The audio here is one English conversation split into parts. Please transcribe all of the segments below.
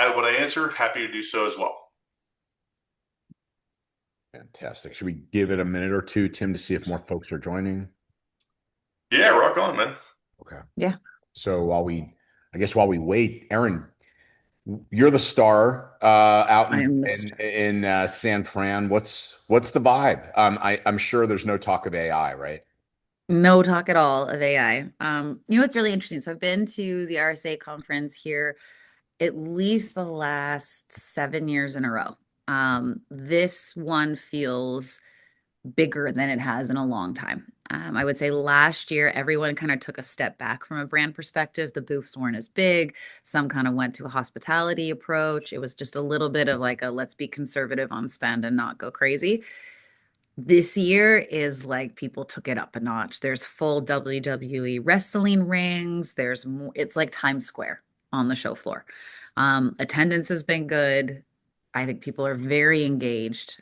add what I answer, happy to do so as well. Fantastic. Should we give it a minute or two, Tim, to see if more folks are joining? Yeah, rock on, man. Okay. Yeah. So while we wait, Erin, you're the star out I in am in, Mr. in San Fran. What's the vibe? I'm sure there's no talk of AI, right? No talk at all of AI. It's really interesting. So I've been to the RSA conference here at least the last 7 years in a row. This one feels bigger than it has in a long time. I would say last year, everyone kind of took a step back from a brand perspective. The booths weren't as big. Some kind of went to a hospitality approach. It was just a little bit of like a let's be conservative on spend and not go crazy. This year is like people took it up a notch. There's full WWE wrestling rings. There's more, it's like Times Square on the show floor. Attendance has been good. I think people are very engaged.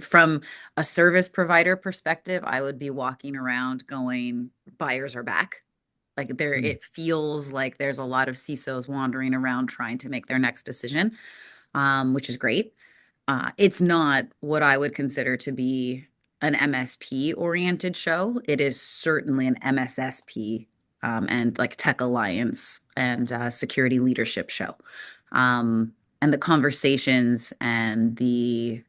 From a service provider perspective, I would be walking around going, buyers are back. Like there, Hmm. it feels like there's a lot of CISOs wandering around trying to make their next decision, which is great. It's not what I would consider to be an MSP oriented show. It is certainly an MSSP and like tech alliance and security leadership show. And the conversations and the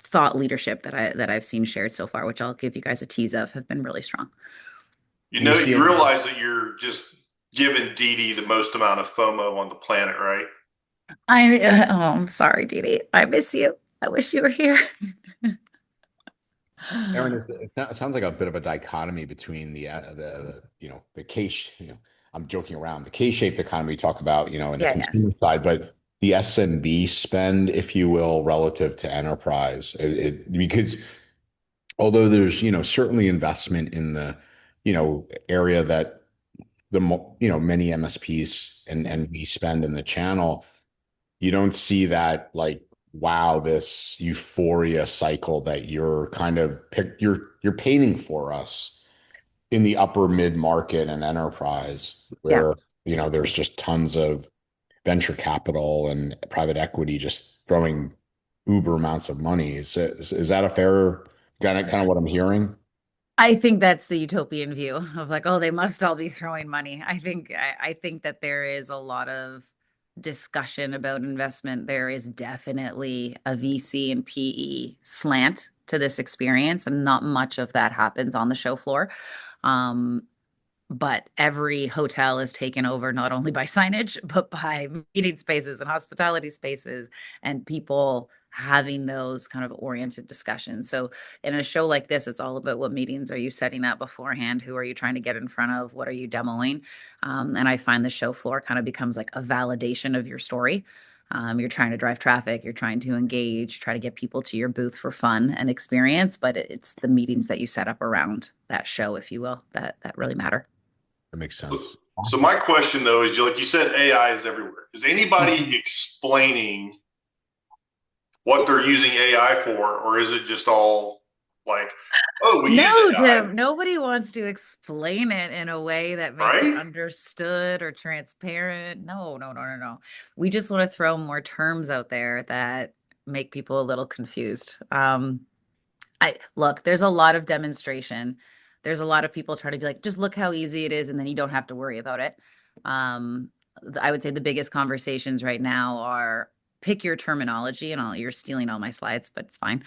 thought leadership that I've seen shared so far, which I'll give you guys a tease of, have been really strong. You Do you know, see you any? realize that you're just giving Dee Dee the most amount of FOMO on the planet, right? I'm sorry, Dee Dee. I miss you. I wish you were here. Aaron, it sounds like a bit of a dichotomy between the K, I'm joking around, the K-shaped economy you talk about, in the Yeah, yeah. consumer side, but the SMB spend, if you will, relative to enterprise. Because although there's, certainly investment in the, area that many MSPs and we spend in the channel, you don't see that like wow, this euphoria cycle that you're painting for us in the upper mid market and enterprise Yeah. where there's just tons of venture capital and private equity just throwing uber amounts of money. Is that a fair kind of what I'm hearing? I think that's the utopian view of like, oh, they must all be throwing money. I think that there is a lot of discussion about investment. There is definitely a VC and PE slant to this experience, and not much of that happens on the show floor. Um, but every hotel is taken over not only by signage, but by meeting spaces and hospitality spaces and people having those kind of oriented discussions. So in a show like this, it's all about what meetings are you setting up beforehand? Who are you trying to get in front of? What are you demoing? And I find the show floor kind of becomes like a validation of your story. You're trying to drive traffic, you're trying to engage, try to get people to your booth for fun and experience, but it's the meetings that you set up around that show, if you will, that really matter. That makes So, sense. so my question though is, like you said, AI is everywhere. Is anybody explaining what they're using AI for, or is it just all like, oh, we use No, AI, Tim, nobody wants to explain it in a way that makes it right? understood or transparent. No, no, no, no, no. We just want to throw more terms out there that make people a little confused. I look, there's a lot of demonstration. There's a lot of people trying to be like, just look how easy it is, and then you don't have to worry about it. Um, I would say the biggest conversations right now are pick your terminology, and you're stealing all my slides, but it's fine.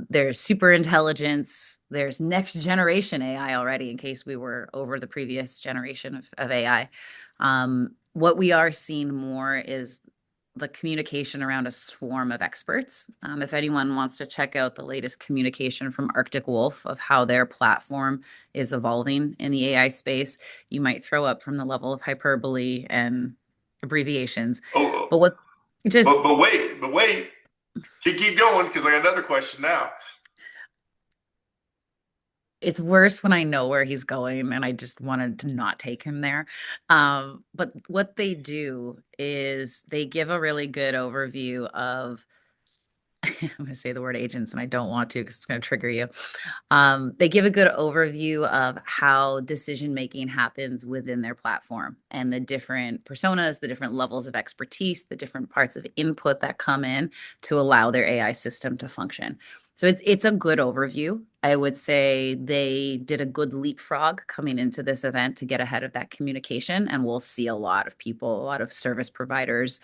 There's super intelligence, there's next generation AI already, in case we were over the previous generation of AI. What we are seeing more is the communication around a swarm of experts. If anyone wants to check out the latest communication from Arctic Wolf of how their platform is evolving in the AI space, you might throw up from the level of hyperbole and abbreviations. Oh, But what just but wait, keep going because I got another question now. it's worse when I know where he's going and I just wanted to not take him there. But what they do is they give a really good overview of I'm going to say the word agents, and I don't want to because it's going to trigger you. They give a good overview of how decision making happens within their platform and the different personas, the different levels of expertise, the different parts of input that come in to allow their AI system to function. So it's a good overview. I would say they did a good leapfrog coming into this event to get ahead of that communication, and we'll see a lot of people, a lot of service providers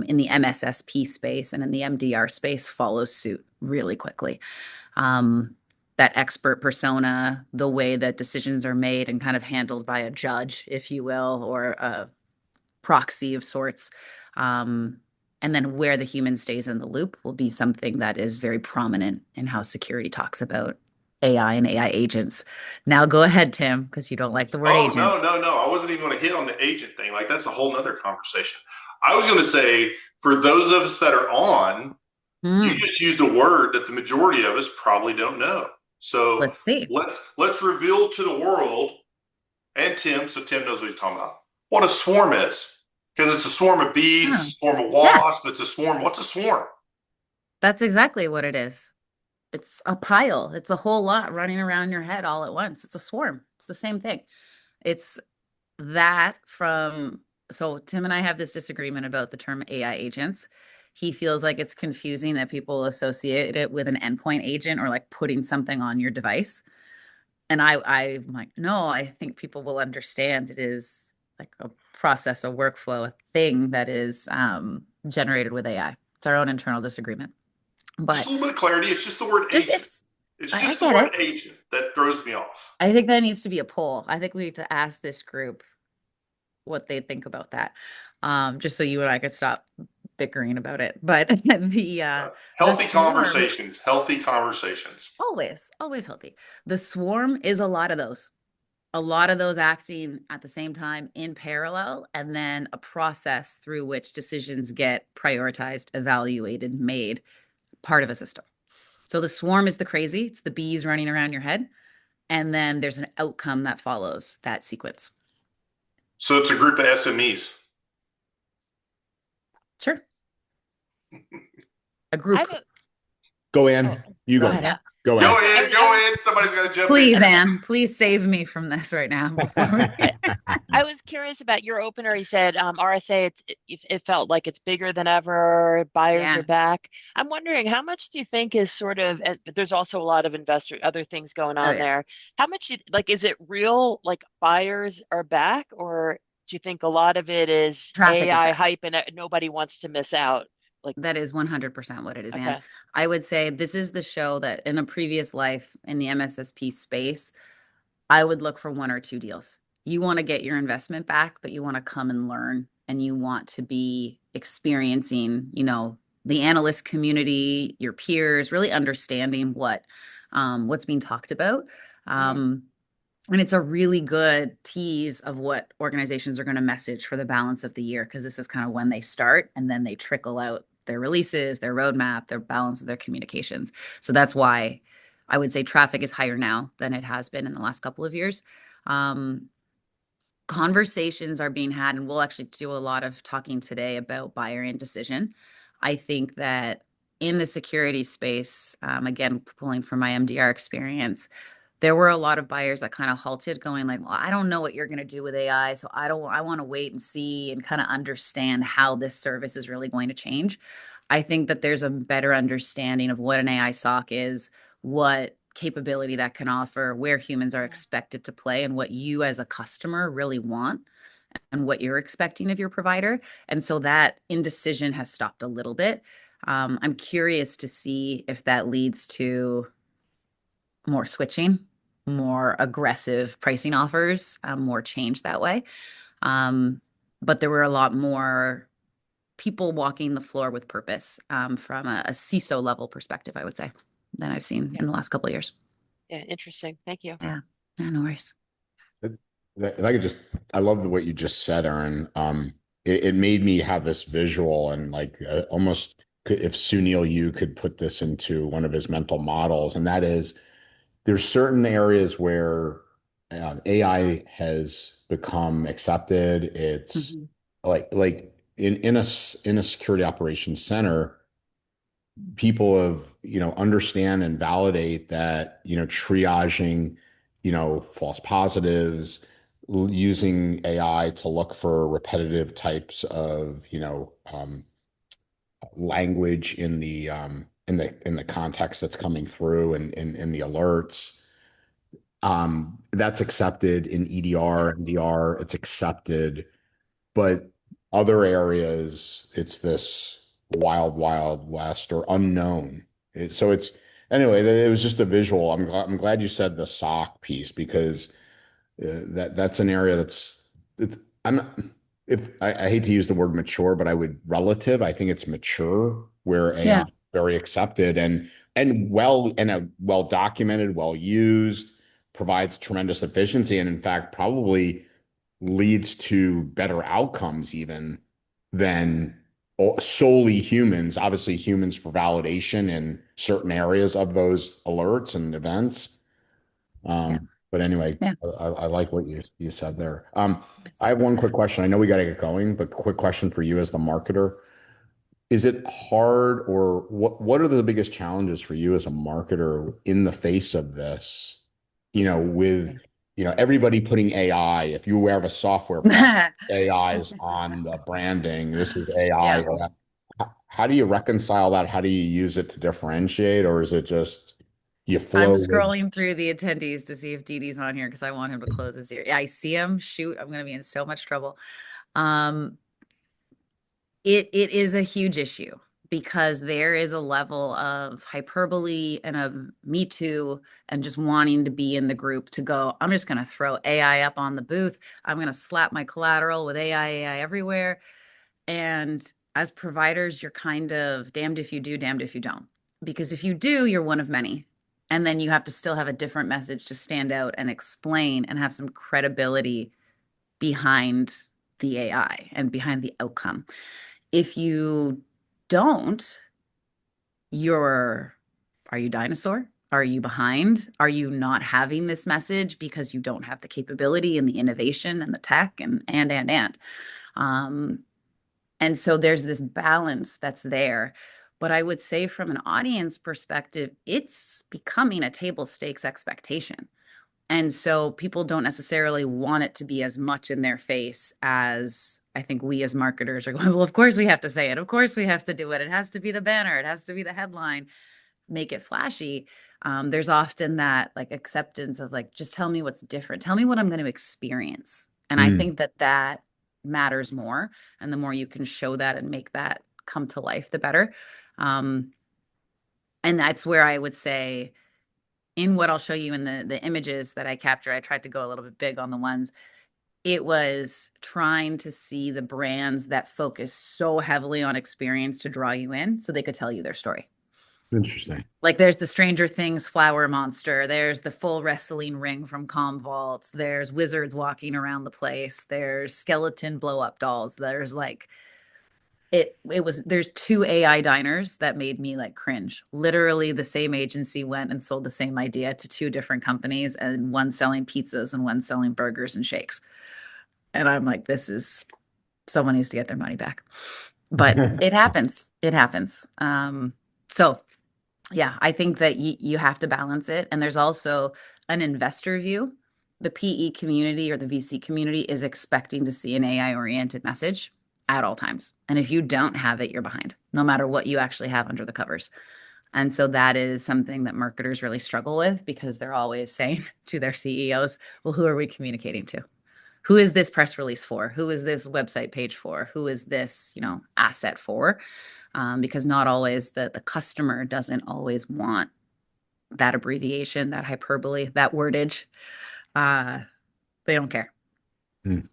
in the MSSP space and in the MDR space follow suit really quickly. That expert persona, the way that decisions are made and kind of handled by a judge, if you will, or a proxy of sorts. And then where the human stays in the loop will be something that is very prominent in how security talks about AI and AI agents. Now go ahead, Tim, because you don't like the word Oh, agent. no. I wasn't even going to hit on the agent thing. Like, that's a whole nother conversation. I was going to say, for those of us that are on, you Hmm. just used a word that the majority of us probably don't know. So Let's see. let's reveal to the world and Tim, so Tim knows what he's talking about, what a swarm is. Because it's a swarm of bees, Oh, a swarm of yeah, wasps, it's a swarm. What's a swarm? that's exactly what it is. It's a pile. It's a whole lot running around your head all at once. It's a swarm. It's the same thing. It's that from, so Tim and I have this disagreement about the term AI agents. He feels like it's confusing that people associate it with an endpoint agent or like putting something on your device. And I'm like, no, I think people will understand it is like a process, a workflow, a thing that is generated with AI. It's our own internal disagreement. Just But a little bit of clarity. It's just the word just agent. It's I just the get word it. agent that throws me off. I think that needs to be a poll. I think we need to ask this group what they think about that. Just so you and I could stop bickering about it. But the Healthy swarm, conversations, healthy conversations. always healthy. The swarm is a lot of those. A lot of those acting at the same time in parallel, and then a process through which decisions get prioritized, evaluated, made, part of a system. So the swarm is the crazy, it's the bees running around your head. And then there's an outcome that follows that sequence. So it's a group of SMEs. Sure. A I group. have a Go oh in. You Go go. ahead, yeah. Ann. Go Go in. I in, was I go was in. Somebody's got to jump in. Please, Anne, please save me from this right now before we. I was curious about your opener. You said RSA. It felt like it's bigger than ever. Buyers are Yeah. back. I'm wondering how much do you think is sort of. But there's also a lot of other things going Oh, on yeah. there. How much like is it real? Like buyers are back, or do you think a lot of it is Traffic is AI back. hype and nobody wants to miss out? Like That is 100% what it is, Anne. okay, I would say this is the show that in a previous life in the MSSP space, I would look for one or two deals. You want to get your investment back, but you want to come and learn and you want to be experiencing, the analyst community, your peers, really understanding what's being talked about. hmm And it's a really good tease of what organizations are going to message for the balance of the year because this is kind of when they start and then they trickle out their releases, their roadmap, their balance of their communications. So that's why I would say traffic is higher now than it has been in the last couple of years. Um, Conversations are being had, and we'll actually do a lot of talking today about buyer indecision. I think that in the security space, again, pulling from my MDR experience, there were a lot of buyers that kind of halted going like, well, I don't know what you're going to do with AI, so I want to wait and see and kind of understand how this service is really going to change. I think that there's a better understanding of what an AI SOC is, what capability that can offer, where humans are expected to play, and what you as a customer really want and what you're expecting of your provider. And so that indecision has stopped a little bit. I'm curious to see if that leads to more switching, more aggressive pricing offers, more change that way. Um, but there were a lot more people walking the floor with purpose from a CISO level perspective, I would say, than I've seen yeah, in the last couple of years. yeah, interesting. Thank you. Yeah, yeah, no worries. If I could just, I love what you just said, Aaron. It made me have this visual and like almost if Sunil, you could put this into one of his mental models, and that is there's certain areas where AI has become accepted. It's Mhm. like in a security operations center, people have, understand and validate that, triaging, false positives, using AI to look for repetitive types of, language in the context that's coming through and in the alerts. That's accepted in EDR and DR. It's accepted, but other areas, it's this wild, wild west or unknown. So it's anyway. It was just a visual. I'm glad you said the sock piece because that's an area it's I'm not, if I hate to use the word mature, but I would relative. I think it's mature where AI Yeah. is very accepted and well documented, well used, provides tremendous efficiency, and in fact probably leads to better outcomes even than solely humans. Obviously, humans for validation in certain areas of those alerts and events. Yeah. But anyway, Yeah. I like what you said there. I Yes. have one quick question. I know we got to get going, but quick question for you as the marketer. Is it hard or what are the biggest challenges for you as a marketer in the face of this? With everybody putting AI, if you have a software product, AI is on the branding. This is AI. Yeah. How do you reconcile that? How do you use it to differentiate, or is it just you I'm flow with? scrolling through the attendees to see if Dee Dee's on here because I want him to close this year. Yeah, I see him. Shoot, I'm going to be in so much trouble. Um, it is a huge issue because there is a level of hyperbole and of me too, and just wanting to be in the group to go, I'm just going to throw AI up on the booth. I'm going to slap my collateral with AI everywhere. And as providers, you're kind of damned if you do, damned if you don't. Because if you do, you're one of many. And then you have to still have a different message to stand out and explain and have some credibility behind the AI and behind the outcome. If you don't, you're, are you dinosaur? Are you behind? Are you not having this message because you don't have the capability and the innovation and the tech and. Um, and so there's this balance that's there. But I would say from an audience perspective, it's becoming a table stakes expectation. And so people don't necessarily want it to be as much in their face as I think we as marketers are going, well, of course we have to say it. Of course we have to do it. It has to be the banner. It has to be the headline, make it flashy. There's often that like acceptance of like, just tell me what's different. Tell me what I'm going to experience. And I Mm, think that that matters more. And the more you can show that and make that come to life, the better. Um, and that's where I would say, in what I'll show you in the images that I captured, I tried to go a little bit big on the ones. It was trying to see the brands that focus so heavily on experience to draw you in so they could tell you their story. interesting. Like there's the Stranger Things flower monster, there's the full wrestling ring from Commvault, there's wizards walking around the place, there's skeleton blow up dolls, there's like it was there's two AI diners that made me like cringe. Literally the same agency went and sold the same idea to two different companies, and one selling pizzas and one selling burgers and shakes. And I'm like, this is someone needs to get their money back. But it happens. It happens. So yeah, I think that you have to balance it. And there's also an investor view. The PE community or the VC community is expecting to see an AI oriented message at all times. And if you don't have it, you're behind, no matter what you actually have under the covers. And so that is something that marketers really struggle with because they're always saying to their CEOs, well, who are we communicating to? Who is this press release for? Who is this website page for? Who is this, asset for? Because not always the customer doesn't always want that abbreviation, that hyperbole, that wordage. Uh, they don't care. Mm,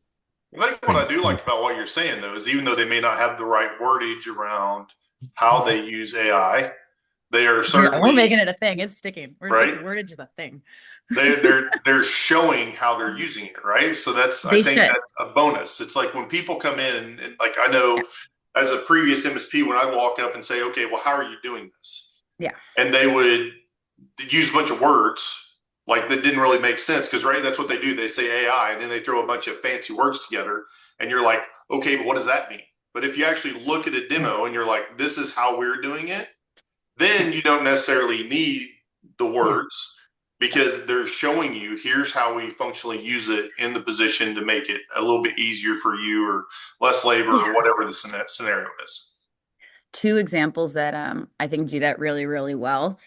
I think what I do like about what you're saying, though, is even though they may not have the right wordage around how they use AI, they are We're certainly making it a thing. It's sticking. It's right. wordage is a thing. They're showing how they're using it, right? So I They think should. that's a bonus. It's like when people come in and like I Yeah. know as a previous MSP, when I walk up and say, okay, well, how are you doing this? Yeah. And they would use a bunch of words like that didn't really make sense because right, that's what they do. They say AI and then they throw a bunch of fancy words together, and you're like, okay, but what does that mean? But if you actually look at a Yeah. demo and you're like, this is how we're doing it, then you don't necessarily need the words because they're showing you here's how we functionally use it in the position to make it a little bit easier for you or less labor or whatever the scenario is. Two examples that I think do that really, really well.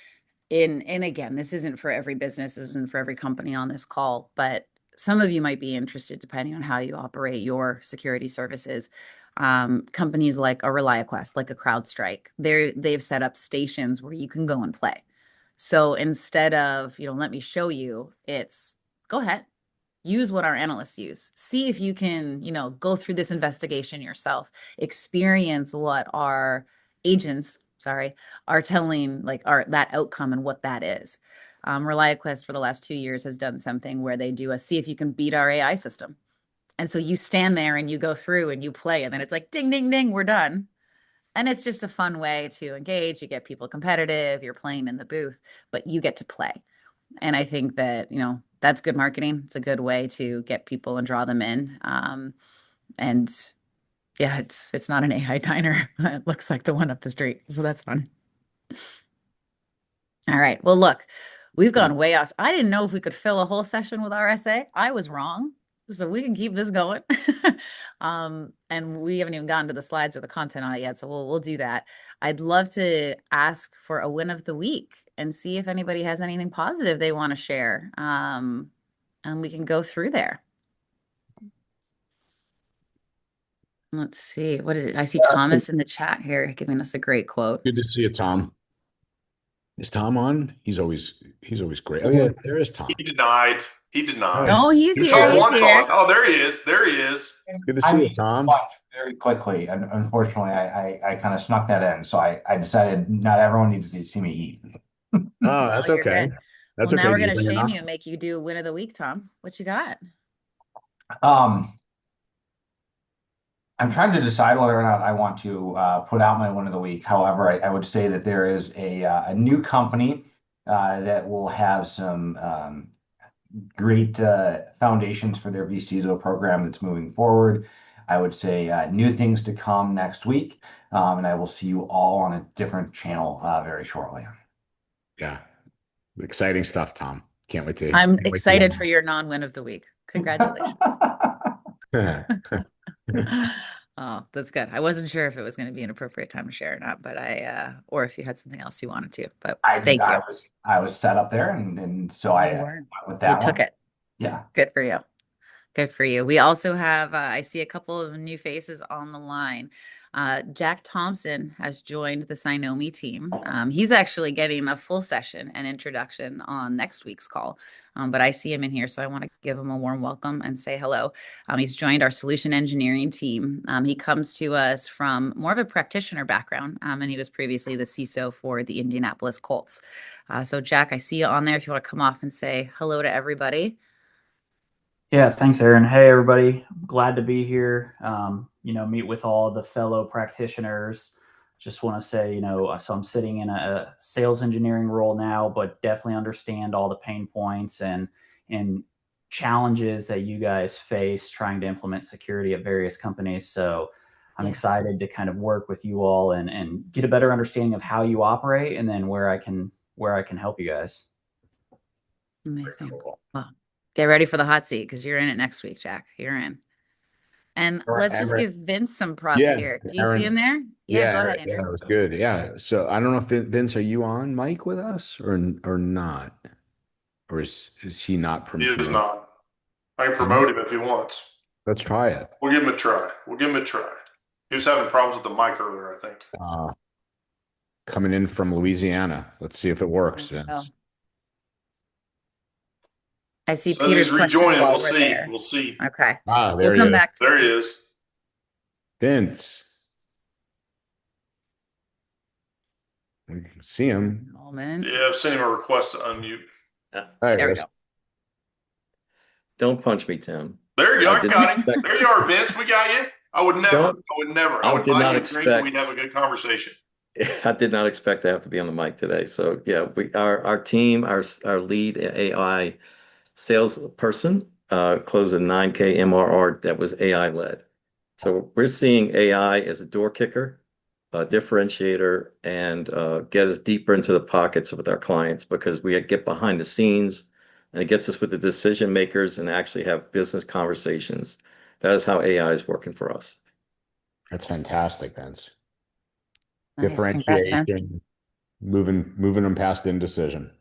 And again, this isn't for every business, this isn't for every company on this call, but some of you might be interested depending on how you operate your security services. Companies like a ReliaQuest, like a CrowdStrike, they've set up stations where you can go and play. So instead of, let me show you, it's go ahead, use what our analysts use. See if you can, go through this investigation yourself, experience what our agents, are telling, like that outcome and what that is. ReliaQuest for the last 2 years has done something where they do a see if you can beat our AI system. And so you stand there and you go through and you play, and then it's like ding, ding, ding, we're done. And it's just a fun way to engage. You get people competitive, you're playing in the booth, but you get to play. And I think that, that's good marketing. It's a good way to get people and draw them in. And yeah, it's not an AI diner. It looks like the one up the street. So that's fun. All right. Well, look, we've gone way off. I didn't know if we could fill a whole session with RSA. I was wrong. So we can keep this going. And we haven't even gotten to the slides or the content on it yet. So we'll do that. I'd love to ask for a win of the week and see if anybody has anything positive they want to share. And we can go through there. Let's see. What is it? I see Thomas in the chat here giving us a great quote. Good to see you, Tom. Is Tom on? He's always great. Oh yeah, there is Tom. He denied. Oh, he's here. He's here. Oh, there he is. There he is. Good to see you, Tom. Very quickly, and unfortunately, I kind of snuck that in, so I decided not everyone needs to see me eat. Oh, that's okay. That's okay. Now we're gonna shame you and make you do win of the week, Tom. What you got? I'm trying to decide whether or not I want to put out my win of the week. However, I would say that there is a new company that will have some great foundations for their vCISO program that's moving forward. I would say new things to come next week, and I will see you all on a different channel very shortly. Yeah, exciting stuff, Tom. Can't wait to. I'm excited for your non-win of the week. Congratulations. Oh, that's good. I wasn't sure if it was going to be an appropriate time to share or not, but or if you had something else you wanted to, but thank you. I was set up there, and so I went with that. You took it. Yeah. Good for you. Good for you. We also have, I see a couple of new faces on the line. Jack Thompson has joined the Cynomi team. He's actually getting a full session and introduction on next week's call. But I see him in here, so I want to give him a warm welcome and say hello. He's joined our solution engineering team. He comes to us from more of a practitioner background, and he was previously the CISO for the Indianapolis Colts. So Jack, I see you on there. If you want to come off and say hello to everybody. Yeah, thanks, Aaron. Hey, everybody. Glad to be here. Meet with all the fellow practitioners. Just want to say, so I'm sitting in a sales engineering role now, but definitely understand all the pain points and challenges that you guys face trying to implement security at various companies. So I'm excited to kind of work with you all and get a better understanding of how you operate and then where I can help you guys. Amazing. Wow. Get ready for the hot seat because you're in it next week, Jack. You're in. And let's just give Vince some props here. Do you see him there? Yeah, go ahead, Andrew. Yeah, that was good. Yeah. So I don't know if Vince, are you on mic with us or not? Or is he not promoted? He is not. I can promote him if he wants. Let's try it. We'll give him a try. He was having problems with the mic earlier, I think. Coming in from Louisiana. Let's see if it works, Vince. I see Peter's he's rejoining. We'll see. Okay. There we'll come back to there he is. Vince. We can see him. Yeah, I've sent him a request to unmute. There we go. Don't punch me, Tim. There you are. Got him. There you are, Vince. We got you. I would never. I would not expect. We'd have a good conversation. I did not expect to have to be on the mic today. So yeah, our team, our lead AI salesperson closed a 9K MRR that was AI led. So we're seeing AI as a door kicker differentiator, and get us deeper into the pockets with our clients, because we get behind the scenes and it gets us with the decision makers and actually have business conversations. That is how AI is working for us. That's fantastic, Vince. Nice. Congrats, man. Differentiation, moving them past indecision.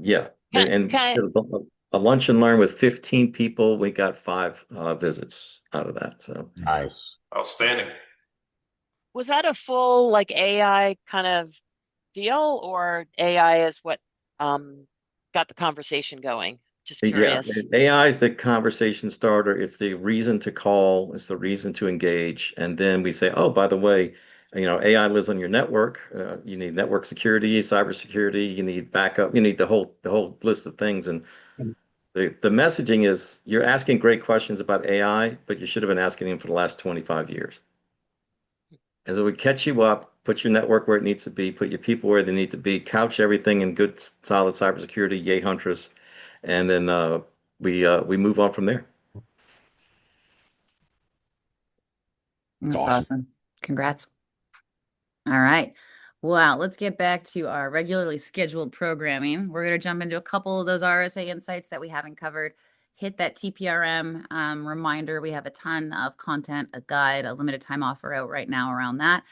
Yeah. And Can a lunch and learn with 15 people, we got 5 visits out of that. So Nice. Outstanding. was that a full like AI kind of deal, or AI is what got the conversation going? Just yeah, curious. AI is the conversation starter. It's the reason to call. It's the reason to engage. And then we say, oh, by the way, AI lives on your network. You need network security, cybersecurity. You need backup. You need the whole list of things. And the messaging is, you're asking great questions about AI, but you should have been asking them for the last 25 years. And so we catch you up, put your network where it needs to be, put your people where they need to be, couch everything in good, solid cybersecurity, yay Huntress, and then we move on from there. That's awesome. awesome. Congrats. All right. Well, let's get back to our regularly scheduled programming. We're going to jump into a couple of those RSA insights that we haven't covered. Hit that TPRM reminder. We have a ton of content, a guide, a limited time offer out right now around that.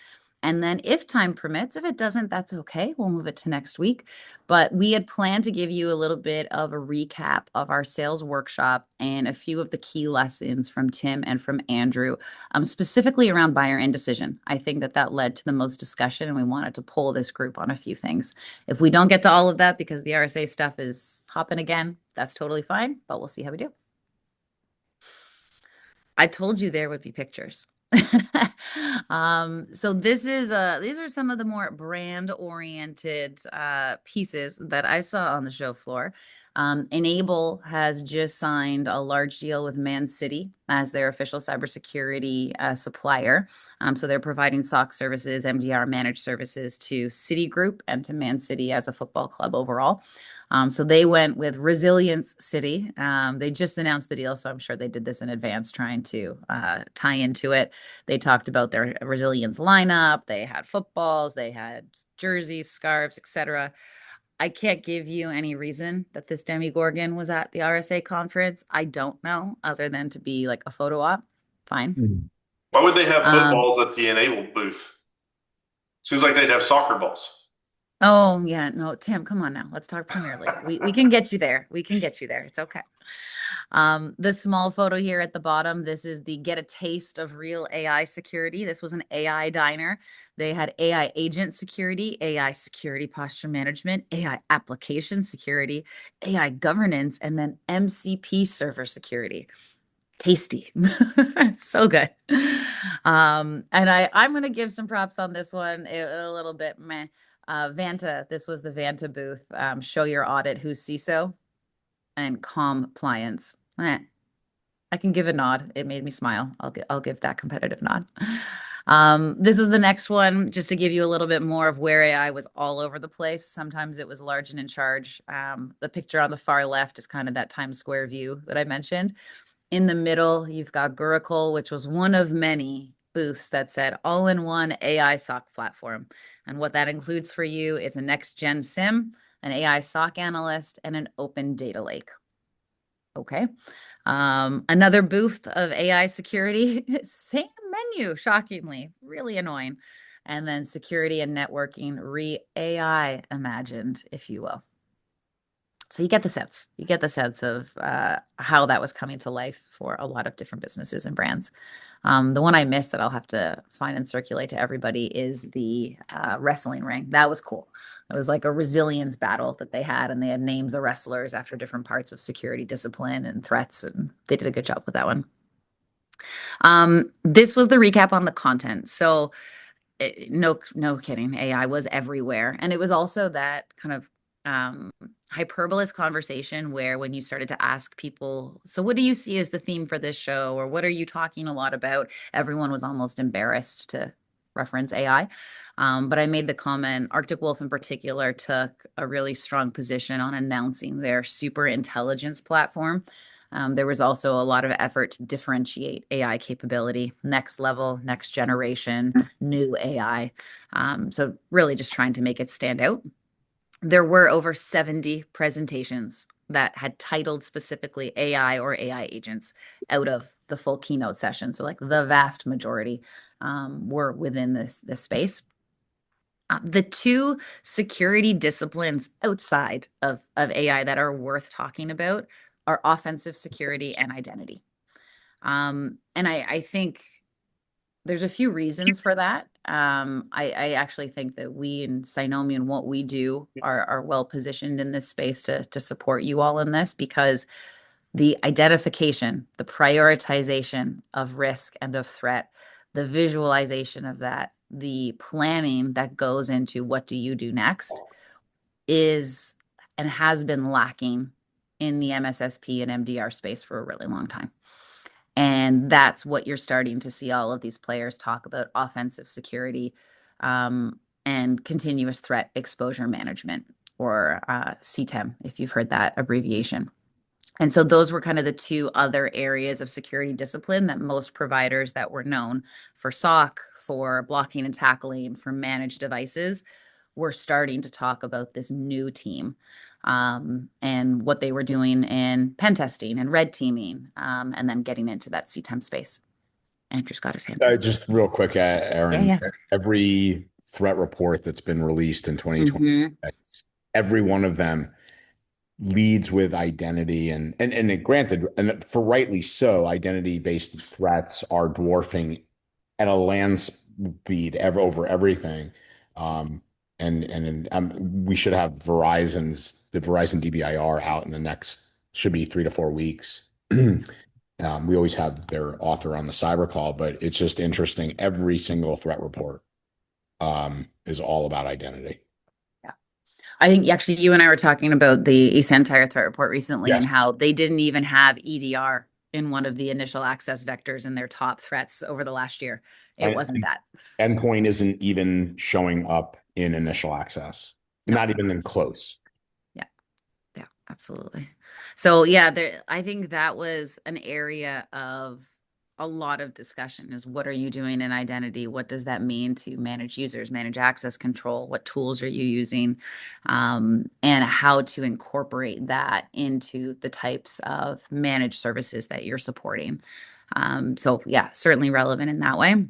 And then if time permits, if it doesn't, that's okay. We'll move it to next week. But we had planned to give you a little bit of a recap of our sales workshop and a few of the key lessons from Tim and from Andrew, specifically around buyer indecision. I think that led to the most discussion, and we wanted to poll this group on a few things. If we don't get to all of that because the RSA stuff is hopping again, that's totally fine, but we'll see how we do. I told you there would be pictures. So these are some of the more brand oriented pieces that I saw on the show floor. Enable has just signed a large deal with Man City as their official cybersecurity supplier. So they're providing SOC services, MDR managed services to Citigroup and to Man City as a football club overall. So they went with Resilience City. They just announced the deal, so I'm sure they did this in advance, trying to tie into it. They talked about their resilience lineup. They had footballs, they had jerseys, scarves, etc. I can't give you any reason that this Demigorgon was at the RSA conference. I don't know, other than to be like a photo op. Fine. Why would they have footballs at the Enable booth? Seems like they'd have soccer balls. Oh, yeah. No, Tim, come on now. Let's talk Premier League. We can get you there. We can get you there. It's okay. The small photo here at the bottom, this is the get a taste of real AI security. This was an AI diner. They had AI agent security, AI security posture management, AI application security, AI governance, and then MCP server security. Tasty. So good. And I'm going to give some props on this one, a little bit meh. Vanta, this was the Vanta booth. Show your audit who's CISO and compliance. I can give a nod. It made me smile. I'll give that competitive nod. This was the next one, just to give you a little bit more of where AI was all over the place. Sometimes it was large and in charge. The picture on the far left is kind of that Times Square view that I mentioned. In the middle, you've got Guracle, which was one of many booths that said all-in-one AI SOC platform. And what that includes for you is a next-gen SIM, an AI SOC analyst, and an open data lake. Okay. Another booth of AI security, same menu, shockingly, really annoying. And then security and networking, re-AI imagined, if you will. So you get the sense. You get the sense of how that was coming to life for a lot of different businesses and brands. The one I missed that I'll have to find and circulate to everybody is the wrestling ring. That was cool. It was like a resilience battle that they had, and they had named the wrestlers after different parts of security discipline and threats, and they did a good job with that one. This was the recap on the content. So no kidding. AI was everywhere. And it was also that kind of hyperbolous conversation where when you started to ask people, so what do you see as the theme for this show? Or what are you talking a lot about? Everyone was almost embarrassed to reference AI. But I made the comment, Arctic Wolf in particular took a really strong position on announcing their super intelligence platform. There was also a lot of effort to differentiate AI capability, next level, next generation, new AI. So really just trying to make it stand out. There were over 70 presentations that had titled specifically AI or AI agents out of the full keynote session. So like the vast majority were within this space. The two security disciplines outside of AI that are worth talking about are offensive security and identity. And I think there's a few reasons for that. I actually think that we in Cynomi and what we do are well positioned in this space to support you all in this, because the identification, the prioritization of risk and of threat, the visualization of that, the planning that goes into what do you do next is and has been lacking in the MSSP and MDR space for a really long time. And that's what you're starting to see all of these players talk about: offensive security and continuous threat exposure management, or CTEM, if you've heard that abbreviation. And so those were kind of the two other areas of security discipline that most providers that were known for SOC, for blocking and tackling, for managed devices, were starting to talk about this new team and what they were doing in pen testing and red teaming, and then getting into that CTEM space. Andrew's got his hand up. Just real quick, Aaron, Yeah. every threat report that's been released in 2026, every one of them leads with identity, and granted, and for rightly so, identity-based threats are dwarfing at a land speed over everything. We should have the Verizon DBIR out in the next, should be 3 to 4 weeks. We always have their author on the cyber call, but it's just interesting. Every single threat report is all about identity. I think actually you and I were talking about the ESentire threat report recently, Yes. and how they didn't even have EDR in one of the initial access vectors in their top threats over the last year. It wasn't that. Endpoint isn't even showing up in initial access, not even in close. Yeah, absolutely. So yeah, I think that was an area of a lot of discussion: is what are you doing in identity? What does that mean to manage users, manage access control? What tools are you using? And how to incorporate that into the types of managed services that you're supporting. So yeah, certainly relevant in that way.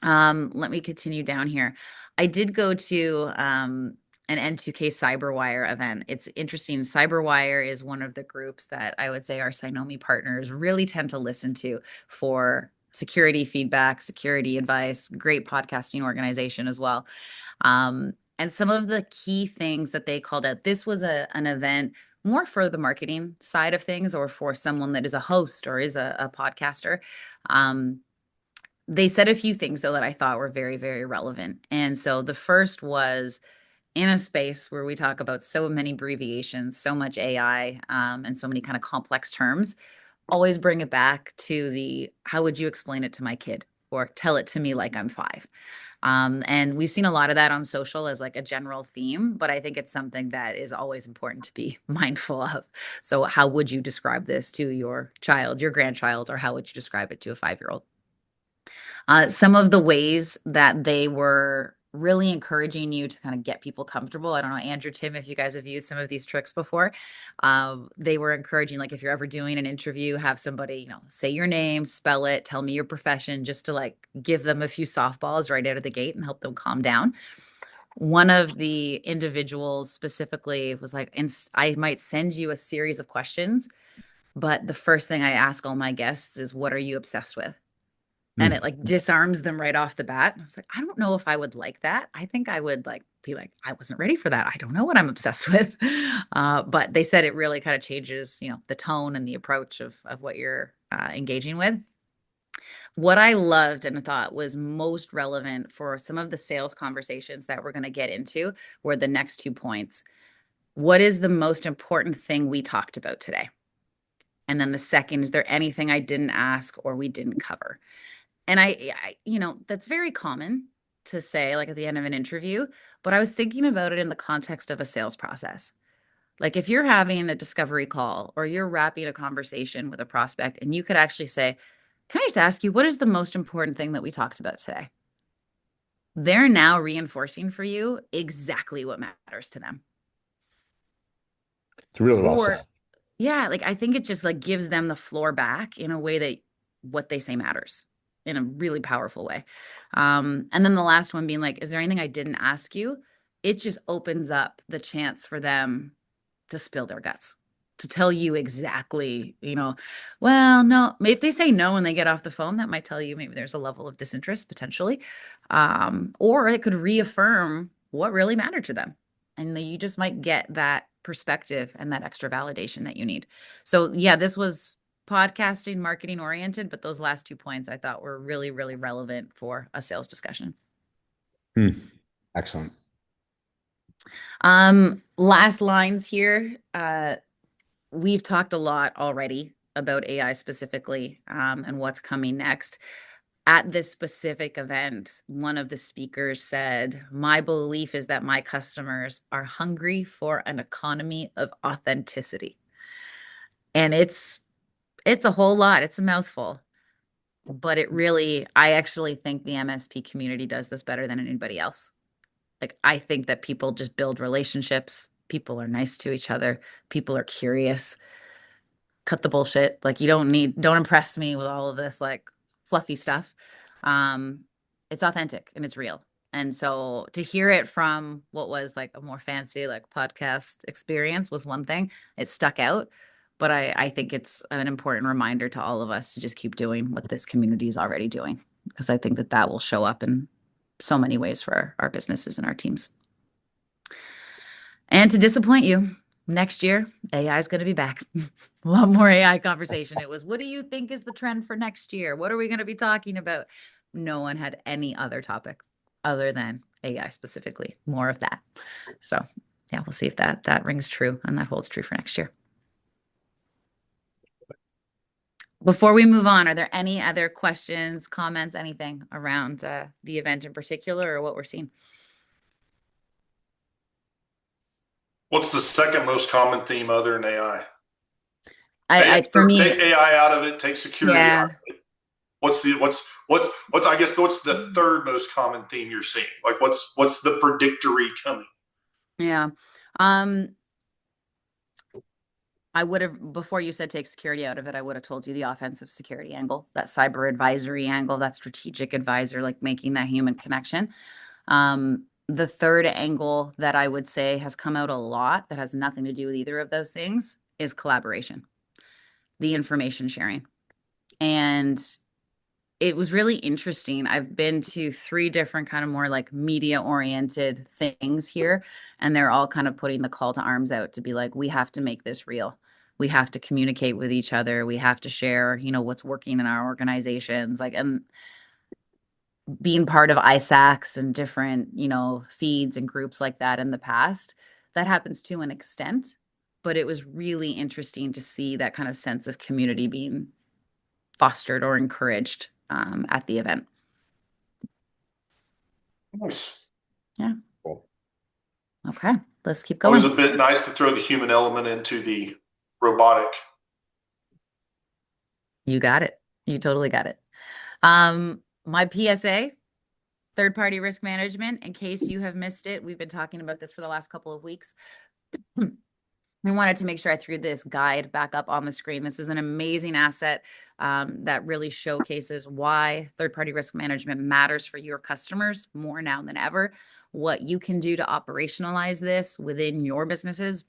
Let me continue down here. I did go to an N2K Cyberwire event. It's interesting. Cyberwire is one of the groups that I would say our Cynomi partners really tend to listen to for security feedback, security advice. Great podcasting organization as well. And some of the key things that they called out, this was an event more for the marketing side of things, or for someone that is a host or is a podcaster. They said a few things, though, that I thought were very, very relevant. And so the first was, in a space where we talk about so many abbreviations, so much AI, and so many kind of complex terms, always bring it back to the, how would you explain it to my kid? Or tell it to me like I'm 5. And we've seen a lot of that on social as like a general theme, but I think it's something that is always important to be mindful of. So how would you describe this to your child, your grandchild, or how would you describe it to a 5-year-old? Some of the ways that they were really encouraging you to kind of get people comfortable. I don't know, Andrew, Tim, if you guys have used some of these tricks before. They were encouraging, like, if you're ever doing an interview, have somebody, say your name, spell it, tell me your profession, just to like give them a few softballs right out of the gate and help them calm down. One of the individuals specifically was like, I might send you a series of questions, but the first thing I ask all my guests is, what are you obsessed with? And it like disarms them right off the bat. I was like, I don't know if I would like that. I think I would be like, I wasn't ready for that. I don't know what I'm obsessed with. But they said it really kind of changes, the tone and the approach of what you're engaging with. What I loved and thought was most relevant for some of the sales conversations that we're going to get into were the next 2 points. What is the most important thing we talked about today? And then the second, is there anything I didn't ask or we didn't cover? And I that's very common to say, like, at the end of an interview, but I was thinking about it in the context of a sales process. Like if you're having a discovery call or you're wrapping a conversation with a prospect and you could actually say, can I just ask you, what is the most important thing that we talked about today? They're now reinforcing for you exactly what matters to them. It's really well Or said. yeah, like I think it just like gives them the floor back in a way that what they say matters in a really powerful way. And then the last one being like, is there anything I didn't ask you? It just opens up the chance for them to spill their guts, to tell you exactly, well, no, if they say no when they get off the phone, that might tell you maybe there's a level of disinterest potentially. Or it could reaffirm what really mattered to them. And then you just might get that perspective and that extra validation that you need. So yeah, this was podcasting, marketing oriented, but those last 2 points I thought were really, really relevant for a sales discussion. Excellent. Last lines here. We've talked a lot already about AI specifically, and what's coming next. At this specific event, one of the speakers said, my belief is that my customers are hungry for an economy of authenticity. And it's a whole lot. It's a mouthful. But I actually think the MSP community does this better than anybody else. Like, I think that people just build relationships. People are nice to each other. People are curious. Cut the bullshit. Like, don't impress me with all of this like fluffy stuff. It's authentic and it's real. And so to hear it from what was like a more fancy like podcast experience was one thing. It stuck out. But I think it's an important reminder to all of us to just keep doing what this community is already doing, because I think that will show up in so many ways for our businesses and our teams. And to disappoint you, next year, AI is going to be back. A lot more AI conversation. It was, what do you think is the trend for next year? What are we going to be talking about? No one had any other topic other than AI specifically, more of that. So yeah, we'll see if that rings true and that holds true for next year. Before we move on, are there any other questions, comments, anything around the event in particular or what we're seeing? What's the second most common theme other than AI? For me, take AI out of it, take security yeah. out of it. What's I guess what's the third most common theme you're seeing? Like what's the predictory coming? Yeah. I would have, before you said take security out of it, I would have told you the offensive security angle, that cyber advisory angle, that strategic advisor, like making that human connection. The third angle that I would say has come out a lot that has nothing to do with either of those things is collaboration, the information sharing. And it was really interesting. I've been to 3 different kind of more like media oriented things here, and they're all kind of putting the call to arms out to be like, we have to make this real. We have to communicate with each other. We have to share, what's working in our organizations. Like, and being part of ISACs and different, feeds and groups like that in the past, that happens to an extent, but it was really interesting to see that kind of sense of community being fostered or encouraged at the event. Nice. Yeah. Cool. Okay, let's keep going. Always a bit nice to throw the human element into the robotic. You got it. You totally got it. My PSA, third-party risk management, in case you have missed it, we've been talking about this for the last couple of weeks. We wanted to make sure I threw this guide back up on the screen. This is an amazing asset that really showcases why third-party risk management matters for your customers more now than ever, what you can do to operationalize this within your businesses.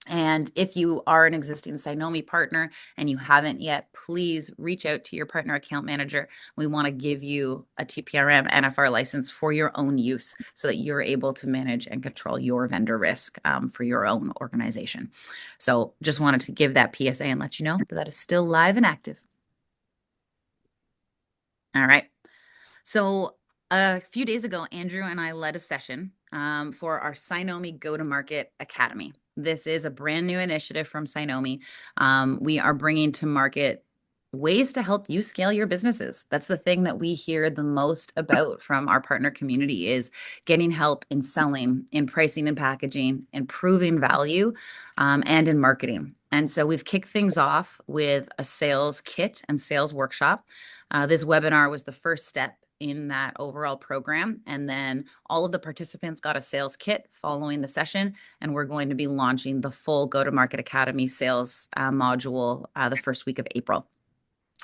And if you are an existing Cynomi partner and you haven't yet, please reach out to your partner account manager. We want to give you a TPRM NFR license for your own use so that you're able to manage and control your vendor risk for your own organization. So just wanted to give that PSA and let you know that is still live and active. All right. So a few days ago, Andrew and I led a session for our Cynomi Go-to-Market Academy. This is a brand new initiative from Cynomi. We are bringing to market ways to help you scale your businesses. That's the thing that we hear the most about from our partner community is getting help in selling, in pricing and packaging, improving value, and in marketing. And so we've kicked things off with a sales kit and sales workshop. This webinar was the first step in that overall program. And then all of the participants got a sales kit following the session. And we're going to be launching the full Go-to-Market Academy sales module the first week of April.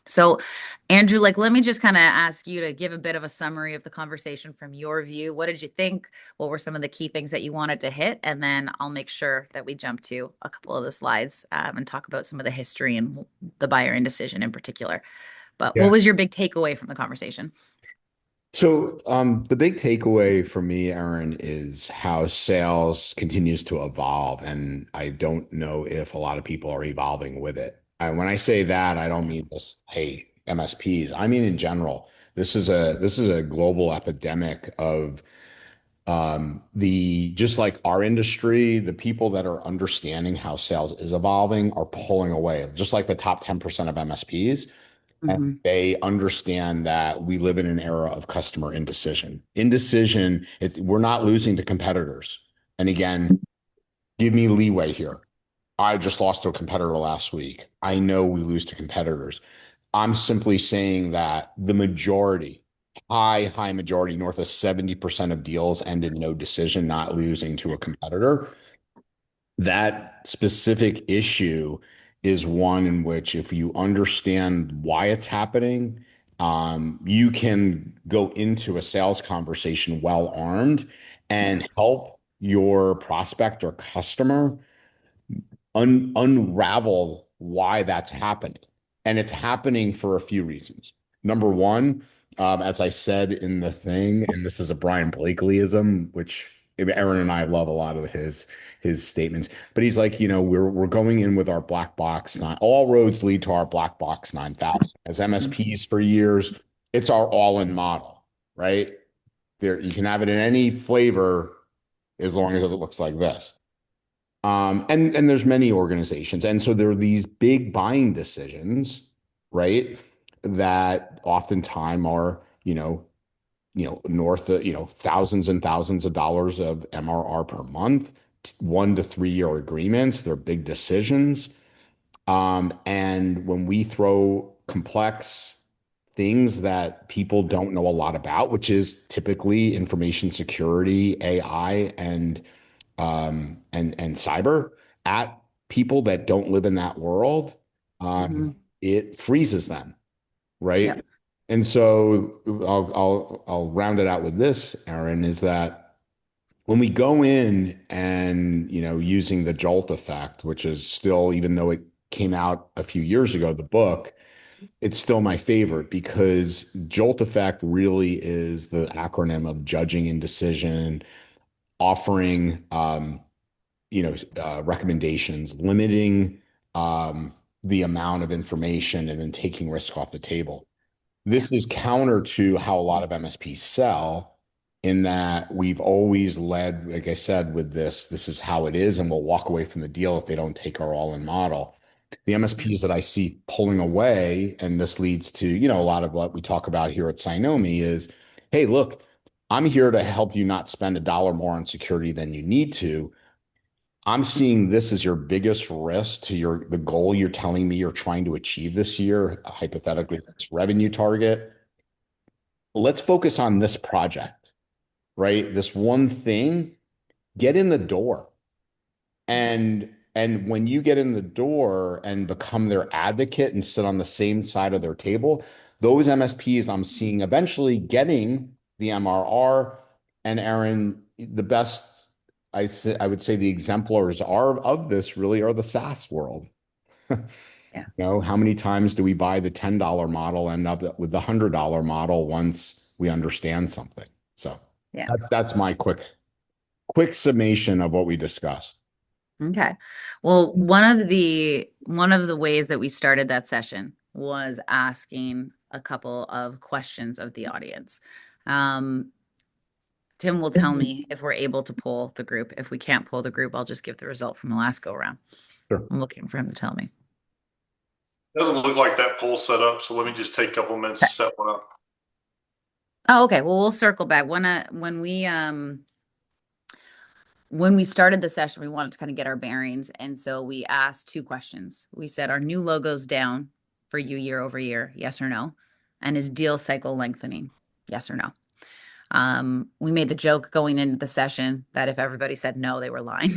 So, Andrew, let me just kind of ask you to give a bit of a summary of the conversation from your view. What did you think? What were some of the key things that you wanted to hit? And then I'll make sure that we jump to a couple of the slides and talk about some of the history and the buyer indecision in particular. But what was your big takeaway from the conversation? So the big takeaway for me, Erin, is how sales continues to evolve. And I don't know if a lot of people are evolving with it. And when I say that, I don't mean this, hey, MSPs. I mean in general. This is a global epidemic of just like our industry, the people that are understanding how sales is evolving are pulling away, just like the top 10% of MSPs. And they understand that we live in an era of customer indecision. Indecision, we're not losing to competitors. And again, give me leeway here. I just lost to a competitor last week. I know we lose to competitors. I'm simply saying that the majority, high majority, north of 70% of deals end in no decision, not losing to a competitor. That specific issue is one in which if you understand why it's happening, you can go into a sales conversation well armed and help your prospect or customer unravel why that's happening. And it's happening for a few reasons. Number one, as I said in the thing, and this is a Brian Blakelyism, which Aaron and I love a lot of his statements, but he's like, we're going in with our black box nine. All roads lead to our black box 9,000. As MSPs for years, it's our all-in model, right? There, you can have it in any flavor as long as it looks like this. And there's many organizations. And so there are these big buying decisions, right? That oftentimes are, north of, thousands and thousands of dollars of MRR per month, 1 to 3 year agreements. They're big decisions. And when we throw complex things that people don't know a lot about, which is typically information security, AI, and cyber at people that don't live in that world, it freezes them, right? Yep. And so I'll round it out with this, Aaron, is that when we go in and using the jolt effect, which is still, even though it came out a few years ago, the book, it's still my favorite because jolt effect really is the acronym of judging indecision, offering recommendations, limiting the amount of information and then taking risk off the table. This is counter to how a lot of MSPs sell, in that we've always led, like I said, with this is how it is, and we'll walk away from the deal if they don't take our all-in model. The MSPs that I see pulling away, and this leads to, a lot of what we talk about here at Cynomi is, hey, look, I'm here to help you not spend $1 more on security than you need to. I'm seeing this as your biggest risk to the goal you're telling me you're trying to achieve this year, hypothetically, this revenue target. Let's focus on this project, right? This one thing, get in the door. And when you get in the door and become their advocate and sit on the same side of their table, those MSPs I'm seeing eventually getting the MRR. And Aaron, the best, I would say the exemplars of this really are the SaaS world. Yeah. How many times do we buy the $10 model, end up with the $100 model once we understand something? So yeah, that's my quick summation of what we discussed. Okay. Well, one of the ways that we started that session was asking a couple of questions of the audience. Tim will tell me if we're able to pull the group. If we can't pull the group, I'll just give the result from the last go round. Sure. I'm looking for him to tell me. Doesn't look like that poll's set up, so let me just take a couple minutes to set one up. Oh, okay. Well, we'll circle back. When we started the session, we wanted to kind of get our bearings. And so we asked two questions. We said, are new logos down for you year over year? Yes or no? And is deal cycle lengthening? Yes or no? We made the joke going into the session that if everybody said no, they were lying.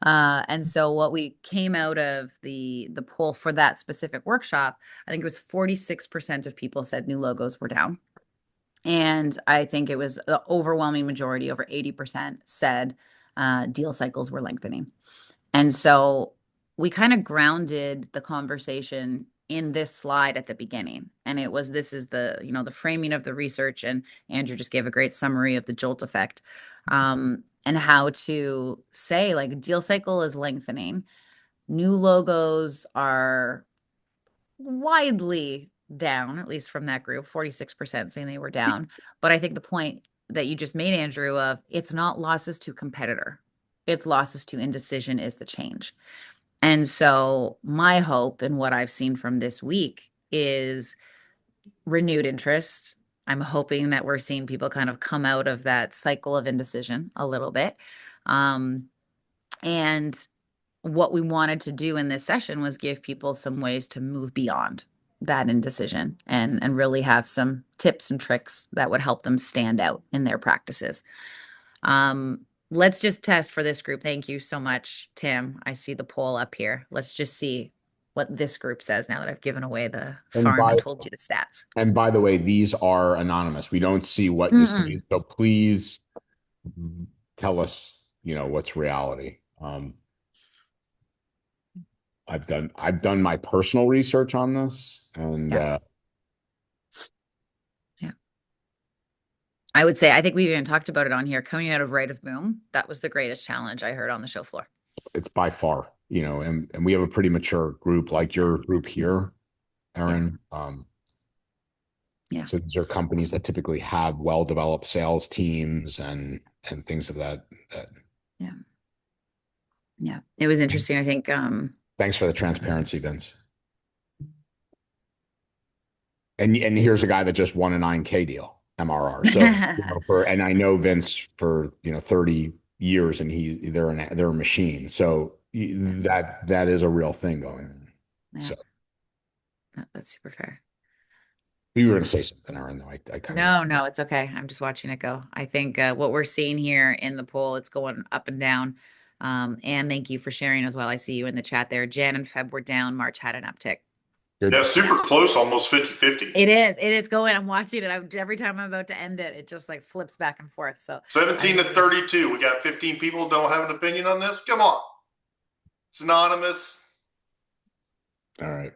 And so what we came out of the poll for that specific workshop, I think it was 46% of people said new logos were down. And I think it was the overwhelming majority, over 80%, said deal cycles were lengthening. And so we kind of grounded the conversation in this slide at the beginning. And it was, this is the, the framing of the research. And Andrew just gave a great summary of the jolt effect, and how to say like deal cycle is lengthening. New logos are widely down, at least from that group, 46% saying they were down. But I think the point that you just made, Andrew, of it's not losses to competitor, it's losses to indecision is the change. And so my hope and what I've seen from this week is renewed interest. I'm hoping that we're seeing people kind of come out of that cycle of indecision a little bit. And what we wanted to do in this session was give people some ways to move beyond that indecision and really have some tips and tricks that would help them stand out in their practices. Let's just test for this group. Thank you so much, Tim. I see the poll up here. Let's just see what this group says now that I've given away the farm and told you the stats. And by the way, these are anonymous. We don't see what you see. So please tell us, what's reality. I've done my personal research on this, and yeah. I would say, I think we even talked about it on here, coming out of Right of Boom. That was the greatest challenge I heard on the show floor. It's by far, and we have a pretty mature group like your group here, Erin. Yeah. So these are companies that typically have well-developed sales teams and things of that. Yeah. Yeah. It was interesting. I think, thanks for the transparency, Vince. And here's a guy that just won a 9K deal, MRR. So, and I know Vince for 30 years, and they're a machine. So that is a real thing going on. Yeah. So that's super fair. You were going to say something, Erin, though. I kind of... No, it's okay. I'm just watching it go. I think what we're seeing here in the poll, it's going up and down. And thank you for sharing as well. I see you in the chat there. Jan and Feb were down. March had an uptick. Good. Yeah, super close, almost 50-50. It is going. I'm watching it. Every time I'm about to end it, it just like flips back and forth. So 17 to 32. We got 15 people don't have an opinion on this. Come on. It's anonymous. All right.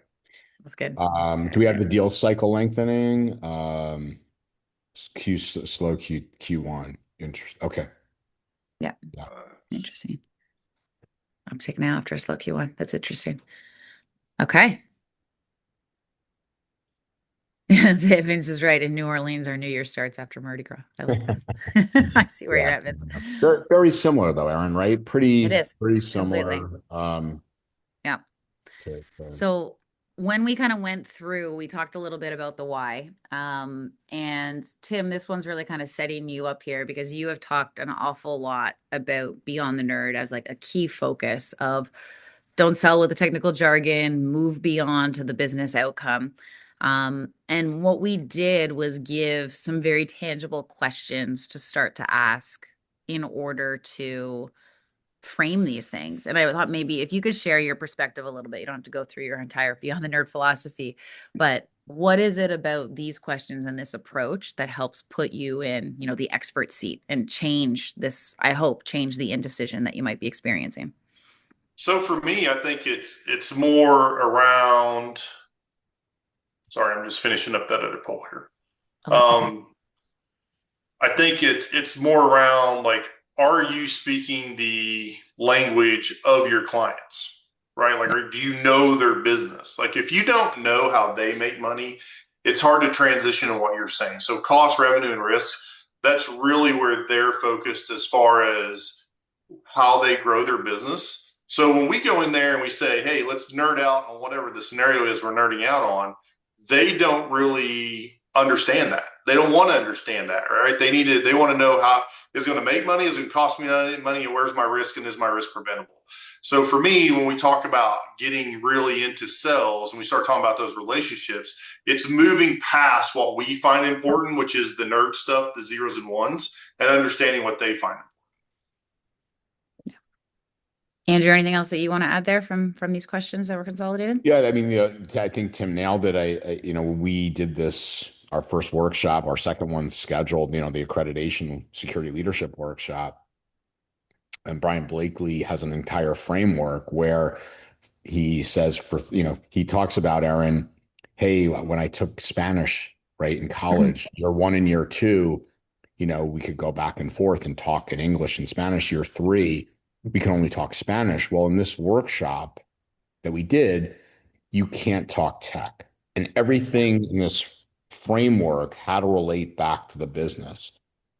That's good. Do we have the deal cycle lengthening? Slow Q1. Interesting. Okay. Yeah. Interesting. Uptick now after a slow Q1. That's interesting. Okay. Vince is right. In New Orleans, our New Year starts after Mardi Gras. I like that. I see where you're at, Vince. Very similar, though, Erin, right? It is. Pretty similar. Completely. Yeah. So when we kind of went through, we talked a little bit about the why. And Tim, this one's really kind of setting you up here because you have talked an awful lot about Beyond the Nerd as like a key focus of don't sell with the technical jargon, move beyond to the business outcome. And what we did was give some very tangible questions to start to ask in order to frame these things. And I thought maybe if you could share your perspective a little bit, you don't have to go through your entire Beyond the Nerd philosophy, but what is it about these questions and this approach that helps put you in, the expert seat and change this, I hope, change the indecision that you might be experiencing? So for me, I think it's more around, sorry, I'm just finishing up that other poll here. Okay. I think it's more around like, are you speaking the language of your clients, right? Like, or do you know their business? Like, if you don't know how they make money, it's hard to transition to what you're saying. So cost, revenue, and risk, that's really where they're focused as far as how they grow their business. So when we go in there and we say, hey, let's nerd out on whatever the scenario is we're nerding out on, they don't really understand that. They don't want to understand that, right? They want to know how is it going to make money, is it going to cost me money, and where's my risk, and is my risk preventable? So for me, when we talk about getting really into sales and we start talking about those relationships, it's moving past what we find important, which is the nerd stuff, the zeros and ones, and understanding what they find. Andrew, anything else that you want to add there from these questions that were consolidated? Yeah, I mean, I think Tim nailed it. We did this, our first workshop, our second one scheduled, the accreditation security leadership workshop. And Brian Blakely has an entire framework where he says he talks about, Aaron, hey, when I took Spanish, right, in college, year one and year two, we could go back and forth and talk in English and Spanish. Year three, we can only talk Spanish. Well, in this workshop that we did, you can't talk tech. And everything in this framework had to relate back to the business.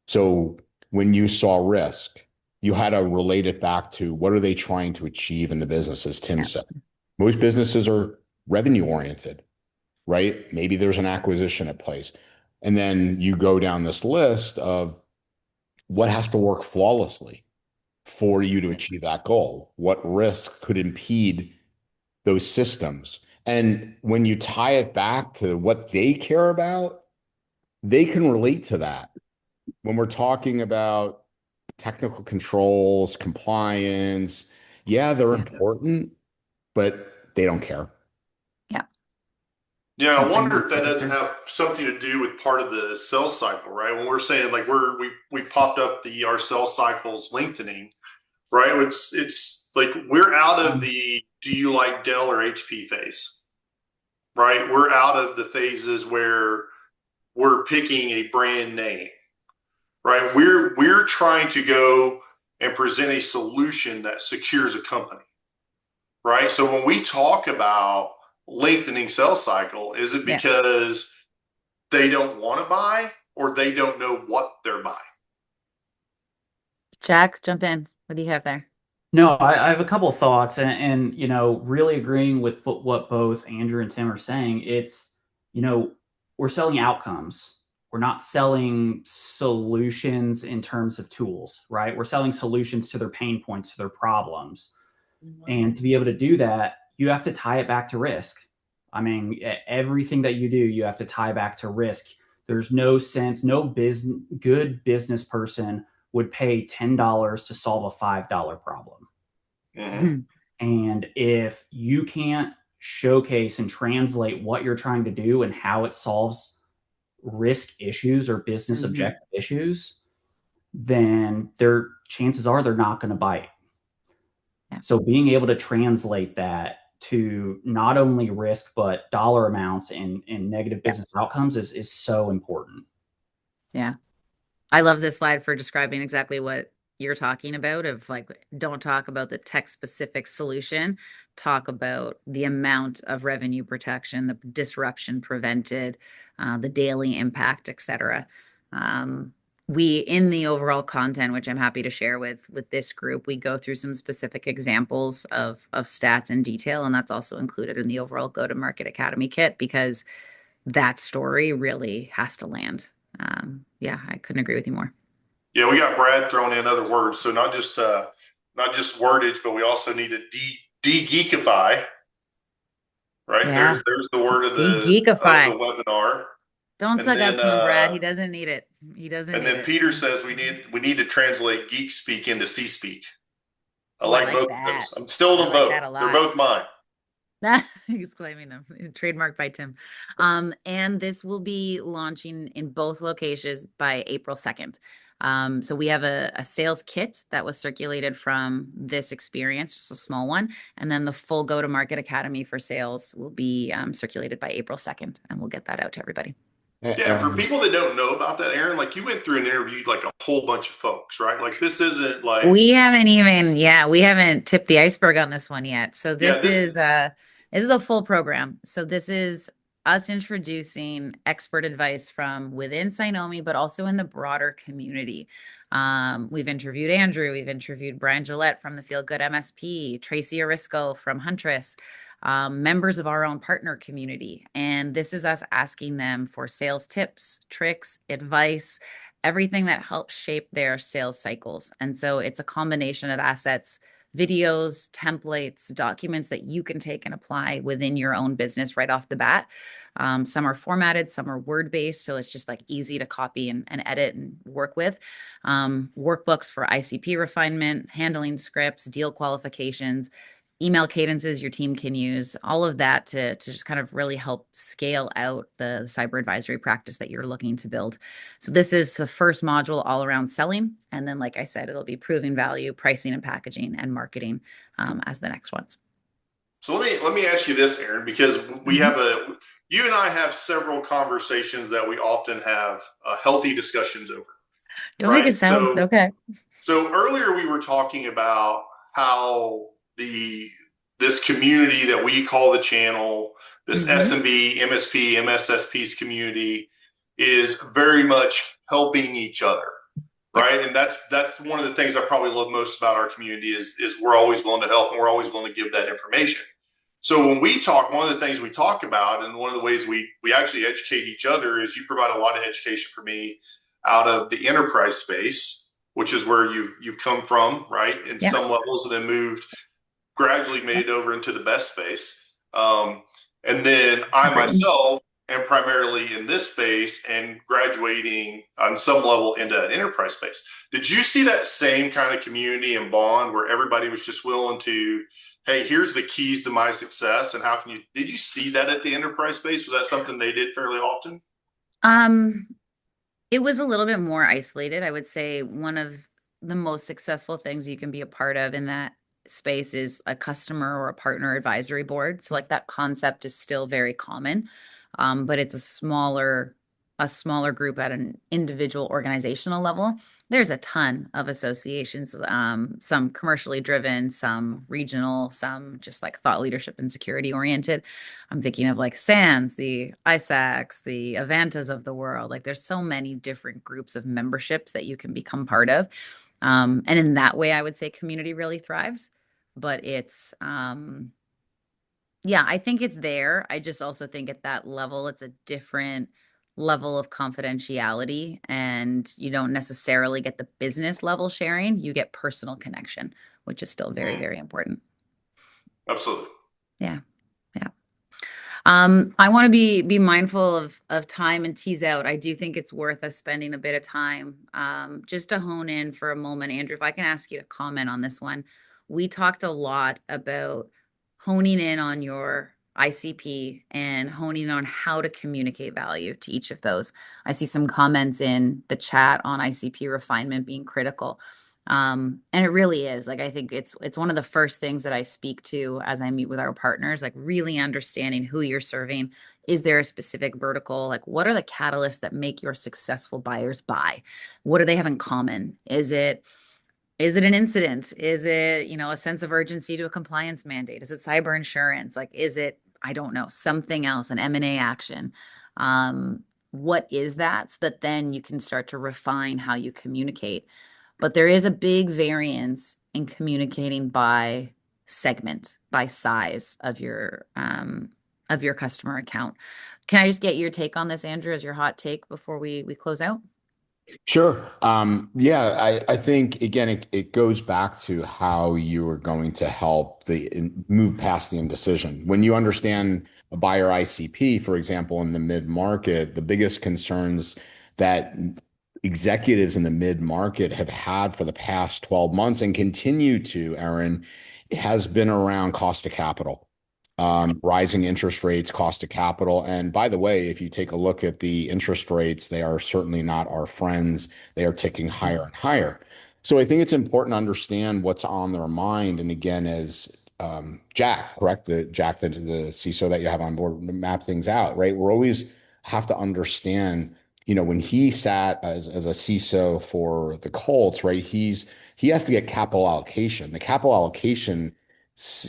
So when you saw risk, you had to relate it back to what are they trying to achieve in the business, as Tim said. Most businesses are revenue oriented, right? Maybe there's an acquisition at place. And then you go down this list of what has to work flawlessly for you to achieve that goal. What risk could impede those systems? And when you tie it back to what they care about, they can relate to that. When we're talking about technical controls, compliance, yeah, they're important, but they don't care. Yeah, I wonder if that doesn't have something to do with part of the sales cycle, right? When we're saying like we popped up our sales cycles lengthening, right? It's like we're out of the do you like Dell or HP phase, right? We're out of the phases where we're picking a brand name, right? We're trying to go and present a solution that secures a company, right? So when we talk about lengthening sales cycle, is it because they don't want to buy or they don't know what they're buying? Jack, jump in. What do you have there? No, I have a couple of thoughts, and really agreeing with what both Andrew and Tim are saying. It's we're selling outcomes. We're not selling solutions in terms of tools, right? We're selling solutions to their pain points, to their problems. And to be able to do that, you have to tie it back to risk. I mean, everything that you do, you have to tie back to risk. There's no sense, good business person would pay $10 to solve a $5 problem. Mm-hmm. And if you can't showcase and translate what you're trying to do and how it solves risk issues or business objective issues, then chances are they're not going to bite. So being able to translate that to not only risk, but dollar amounts and negative business outcomes is so important. Yeah. I love this slide for describing exactly what you're talking about of like, don't talk about the tech specific solution, talk about the amount of revenue protection, the disruption prevented, the daily impact, etc. We, in the overall content, which I'm happy to share with this group, we go through some specific examples of stats in detail, and that's also included in the overall Go-to-Market Academy kit because that story really has to land. Yeah, I couldn't agree with you more. Yeah, we got Brad throwing in other words, so not just wordage, but we also need to de-geekify. Right? Yeah. There's the word of the webinar. Don't suck up to him, Brad. He doesn't need it. He doesn't. And then Peter says we need to translate geek speak into C speak. I like both of those. I'm still in both. They're both mine. He's claiming them. Trademarked by Tim. And this will be launching in both locations by April 2nd. So we have a sales kit that was circulated from this experience, just a small one. And then the full Go-to-Market Academy for sales will be circulated by April 2nd. And we'll get that out to everybody. Yeah, for people that don't know about that, Aaron, like you went through and interviewed like a whole bunch of folks, right? Like this isn't like we haven't tipped the iceberg on this one yet. So this is a full program. So this is us introducing expert advice from within Cynomi, but also in the broader community. We've interviewed Andrew, we've interviewed Brian Gillette from the Feel Good MSP, Tracy Orisco from Huntress, members of our own partner community. And this is us asking them for sales tips, tricks, advice, everything that helps shape their sales cycles. And so it's a combination of assets, videos, templates, documents that you can take and apply within your own business right off the bat. Some are formatted, some are word-based, so it's just like easy to copy and edit and work with. Workbooks for ICP refinement, handling scripts, deal qualifications, email cadences your team can use, all of that to just kind of really help scale out the cyber advisory practice that you're looking to build. So this is the first module all around selling. And then, like I said, it'll be proving value, pricing and packaging, and marketing as the next ones. So let me ask you this, Aaron, because you and I have several conversations that we often have healthy discussions over. Don't make it sound okay. So earlier we were talking about how this community that we call the channel, this SMB, MSP, MSSP's community is very much helping each other, right? And that's one of the things I probably love most about our community is we're always willing to help and we're always willing to give that information. So when we talk, one of the things we talk about and one of the ways we actually educate each other is you provide a lot of education for me out of the enterprise space, which is where you've come from, right? In some levels, and then gradually made it over into the best space. And then I myself am primarily in this space and graduating on some level into an enterprise space. Did you see that same kind of community and bond where everybody was just willing to, hey, here's the keys to my success and did you see that at the enterprise space? Was that something they did fairly often? It was a little bit more isolated. I would say one of the most successful things you can be a part of in that space is a customer or a partner advisory board. So like that concept is still very common, but it's a smaller group at an individual organizational level. There's a ton of associations, some commercially driven, some regional, some just like thought leadership and security oriented. I'm thinking of like SANS, the ISACs, the Avantas of the world. Like there's so many different groups of memberships that you can become part of. And in that way, I would say community really thrives. But it's, I think it's there. I just also think at that level, it's a different level of confidentiality, and you don't necessarily get the business level sharing. You get personal connection, which is still very, very important. Absolutely. Yeah. I want to be mindful of time and tease out. I do think it's worth us spending a bit of time just to hone in for a moment. Andrew, if I can ask you to comment on this one. We talked a lot about honing in on your ICP and honing on how to communicate value to each of those. I see some comments in the chat on ICP refinement being critical. And it really is. Like, I think it's one of the first things that I speak to as I meet with our partners, like really understanding who you're serving. Is there a specific vertical? Like, what are the catalysts that make your successful buyers buy? What do they have in common? Is it an incident? Is it, a sense of urgency to a compliance mandate? Is it cyber insurance? Like, is it, I don't know, something else, an M&A action? What is that? So that then you can start to refine how you communicate. But there is a big variance in communicating by segment, by size of your customer account. Can I just get your take on this, Andrew, as your hot take before we close out? Sure. I think, again, it goes back to how you are going to help move past the indecision. When you understand a buyer ICP, for example, in the mid-market, the biggest concerns that executives in the mid-market have had for the past 12 months and continue to, Aaron, has been around cost of capital. Rising interest rates, cost of capital. And by the way, if you take a look at the interest rates, they are certainly not our friends. They are ticking higher and higher. So I think it's important to understand what's on their mind. And again, as Jack, correct? The CISO that you have on board, map things out, right? We're always have to understand, when he sat as a CISO for the Colts, right? He has to get capital allocation. The capital allocation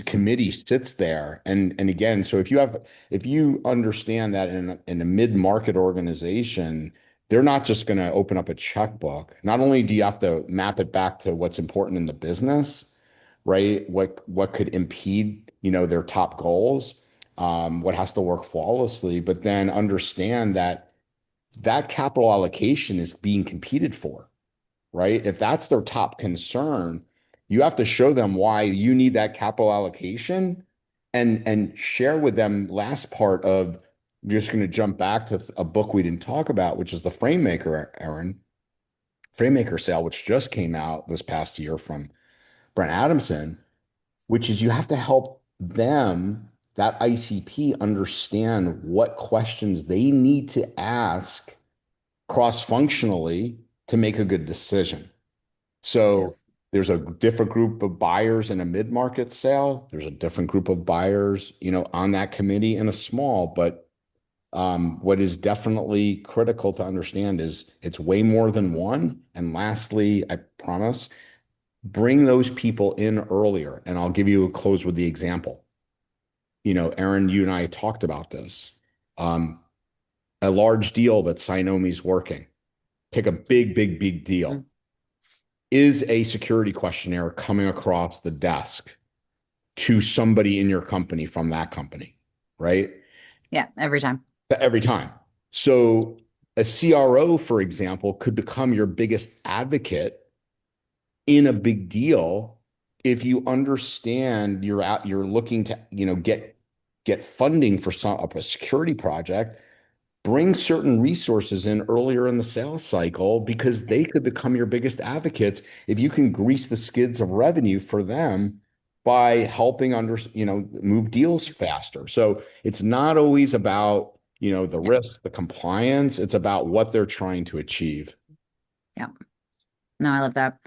committee sits there, and again, so if you understand that in a mid-market organization, they're not just going to open up a checkbook. Not only do you have to map it back to what's important in the business, right? What could impede, their top goals, what has to work flawlessly, but then understand that capital allocation is being competed for, right? If that's their top concern, you have to show them why you need that capital allocation and share with them last part of, I'm just going to jump back to a book we didn't talk about, which is the Framemaker, Aaron, Framemaker sale, which just came out this past year from Brent Adamson, which is you have to help them, that ICP, understand what questions they need to ask cross-functionally to make a good decision. So there's a different group of buyers in a mid-market sale. There's a different group of buyers, on that committee in a small, but what is definitely critical to understand is it's way more than one. And lastly, I promise, bring those people in earlier. And I'll give you a close with the example. Aaron, you and I talked about this. A large deal that Cynomi's working. Pick a big deal. Mm-hmm. Is a security questionnaire coming across the desk to somebody in your company from that company, right? Yeah, every time. Every time. So a CRO, for example, could become your biggest advocate in a big deal if you understand you're looking to, get funding for a security project. Bring certain resources in earlier in the sales cycle because they could become your biggest advocates if you can grease the skids of revenue for them by helping move deals faster. So it's not always about, the risk, the compliance. It's about what they're trying to achieve. Yeah. No, I love that.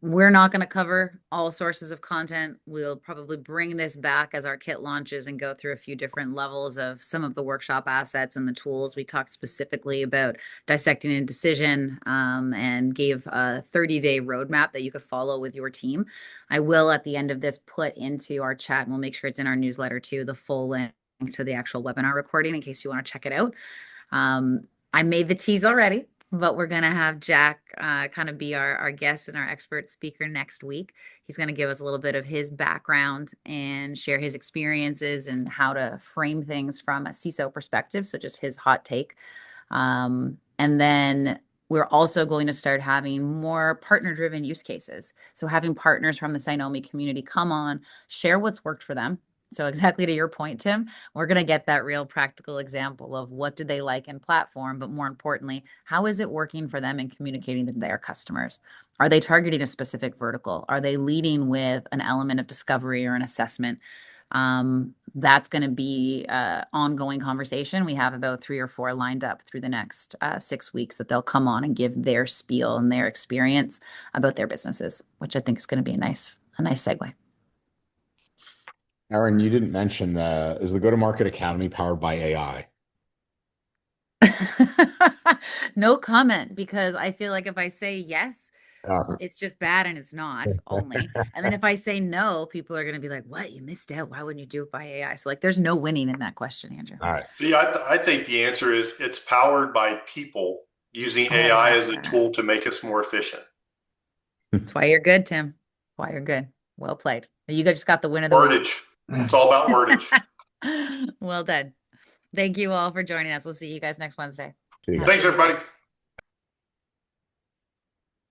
We're not going to cover all sources of content. We'll probably bring this back as our kit launches and go through a few different levels of some of the workshop assets and the tools. We talked specifically about dissecting indecision, and gave a 30-day roadmap that you could follow with your team. I will, at the end of this, put into our chat, and we'll make sure it's in our newsletter too, the full link to the actual webinar recording in case you want to check it out. I made the tease already, but we're going to have Jack kind of be our guest and our expert speaker next week. He's going to give us a little bit of his background and share his experiences and how to frame things from a CISO perspective. So just his hot take. And then we're also going to start having more partner-driven use cases. So having partners from the Cynomi community come on, share what's worked for them. So exactly to your point, Tim, we're going to get that real practical example of what do they like in platform, but more importantly, how is it working for them in communicating to their customers? Are they targeting a specific vertical? Are they leading with an element of discovery or an assessment? That's going to be an ongoing conversation. We have about 3 or 4 lined up through the next 6 weeks that they'll come on and give their spiel and their experience about their businesses, which I think is going to be a nice segue. Aaron, you didn't mention is the Go-to-Market Academy powered by AI? No comment, because I feel like if I say yes, Uh, it's just bad and it's not only. And then if I say no, people are going to be like, what? You missed out. Why wouldn't you do it by AI? So like, there's no winning in that question, Andrew. All right. See, I think the answer is it's powered by people using Oh, AI I as a love that. tool to make us more efficient. That's why you're good, Tim. Why you're good. Well played. You guys just got the win of the week. Wordage. It's all about wordage. Well done. Thank you all for joining us. We'll see you guys next Wednesday. See you Have guys. a Thanks, good everybody. week.